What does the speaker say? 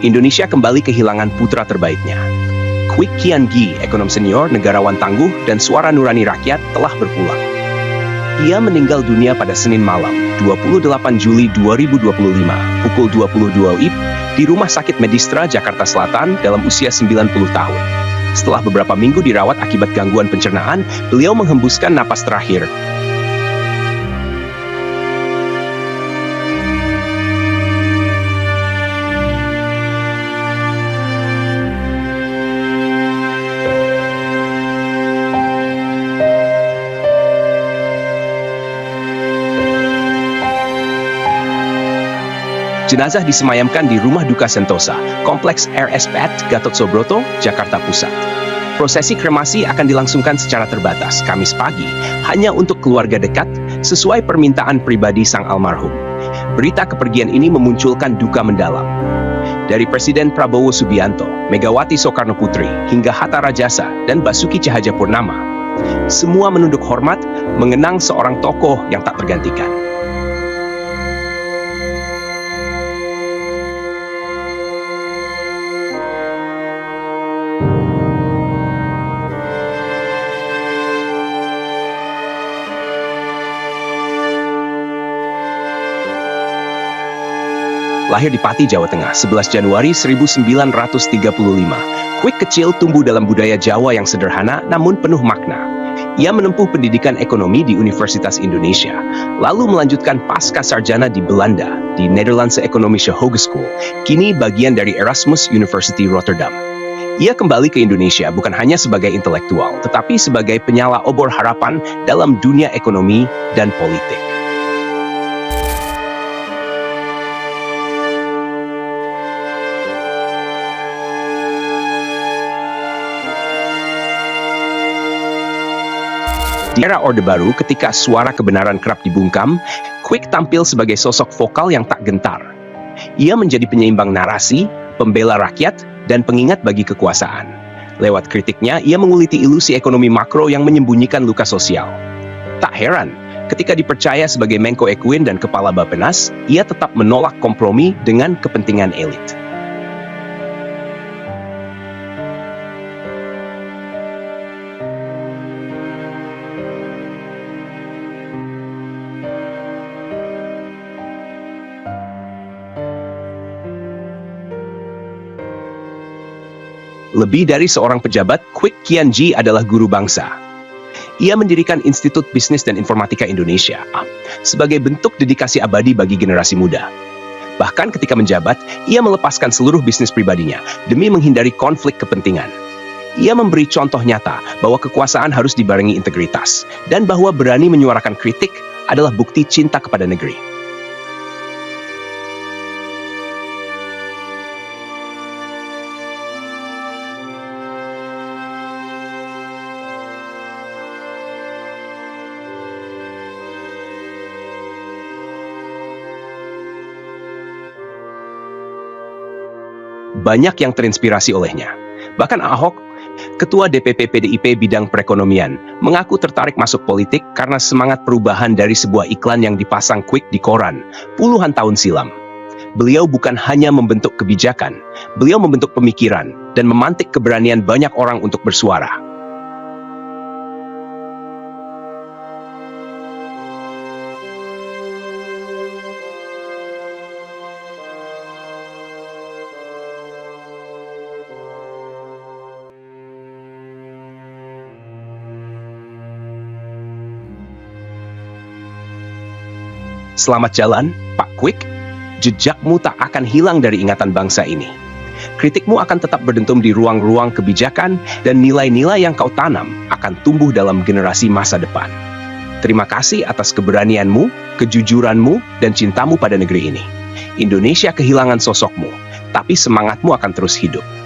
Indonesia kembali kehilangan putra terbaiknya. Kwik Kian Gi, ekonom senior, negarawan tangguh, dan suara nurani rakyat telah berpulang. Ia meninggal dunia pada Senin malam, 28 Juli 2025, pukul 22 WIB, di Rumah Sakit Medistra, Jakarta Selatan dalam usia 90 tahun. Setelah beberapa minggu dirawat akibat gangguan pencernaan, beliau menghembuskan napas terakhir. Jenazah disemayamkan di Rumah Duka Sentosa, Kompleks RSPAD Gatot Subroto, Jakarta Pusat. Prosesi kremasi akan dilangsungkan secara terbatas Kamis pagi, hanya untuk keluarga dekat, sesuai permintaan pribadi sang almarhum. Berita kepergian ini memunculkan duka mendalam. Dari Presiden Prabowo Subianto, Megawati Soekarnoputri, hingga Hatta Rajasa dan Basuki Tjahjanpurnama, semua menunduk hormat, mengenang seorang tokoh yang tak tergantikan. Lahir di Pati, Jawa Tengah, 11 Januari 1935. Kwik kecil tumbuh dalam budaya Jawa yang sederhana namun penuh makna. Ia menempuh pendidikan ekonomi di Universitas Indonesia, lalu melanjutkan pasca sarjana di Belanda, di Nederlandse Economische Hogeschool, kini bagian dari Erasmus University Rotterdam. Ia kembali ke Indonesia bukan hanya sebagai intelektual, tetapi sebagai penyala obor harapan dalam dunia ekonomi dan politik. Di era Orde Baru, ketika suara kebenaran kerap dibungkam, Kwik tampil sebagai sosok vokal yang tak gentar. Ia menjadi penyeimbang narasi, pembela rakyat, dan pengingat bagi kekuasaan. Lewat kritiknya, ia menguliti ilusi ekonomi makro yang menyembunyikan luka sosial. Tak heran, ketika dipercaya sebagai Menko Ekuin dan Kepala Bappenas, ia tetap menolak kompromi dengan kepentingan elit. Lebih dari seorang pejabat, Kwik Kian Gi adalah guru bangsa. Ia mendirikan Institut Bisnis dan Informatika Indonesia sebagai bentuk dedikasi abadi bagi generasi muda. Bahkan ketika menjabat, ia melepaskan seluruh bisnis pribadinya demi menghindari konflik kepentingan. Ia memberi contoh nyata bahwa kekuasaan harus dibarengi integritas dan bahwa berani menyuarakan kritik adalah bukti cinta kepada negeri. Banyak yang terinspirasi olehnya. Bahkan Ahok, Ketua DPP PDIP bidang perekonomian, mengaku tertarik masuk politik karena semangat perubahan dari sebuah iklan yang dipasang Kwik di koran puluhan tahun silam. Beliau bukan hanya membentuk kebijakan, beliau membentuk pemikiran dan memantik keberanian banyak orang untuk bersuara. Selamat jalan, Pak Kwik. Jejakmu tak akan hilang dari ingatan bangsa ini. Kritikmu akan tetap berdentum di ruang-ruang kebijakan dan nilai-nilai yang kau tanam akan tumbuh dalam generasi masa depan. Terima kasih atas keberanianmu, kejujuranmu, dan cintamu pada negeri ini. Indonesia kehilangan sosokmu, tapi semangatmu akan terus hidup.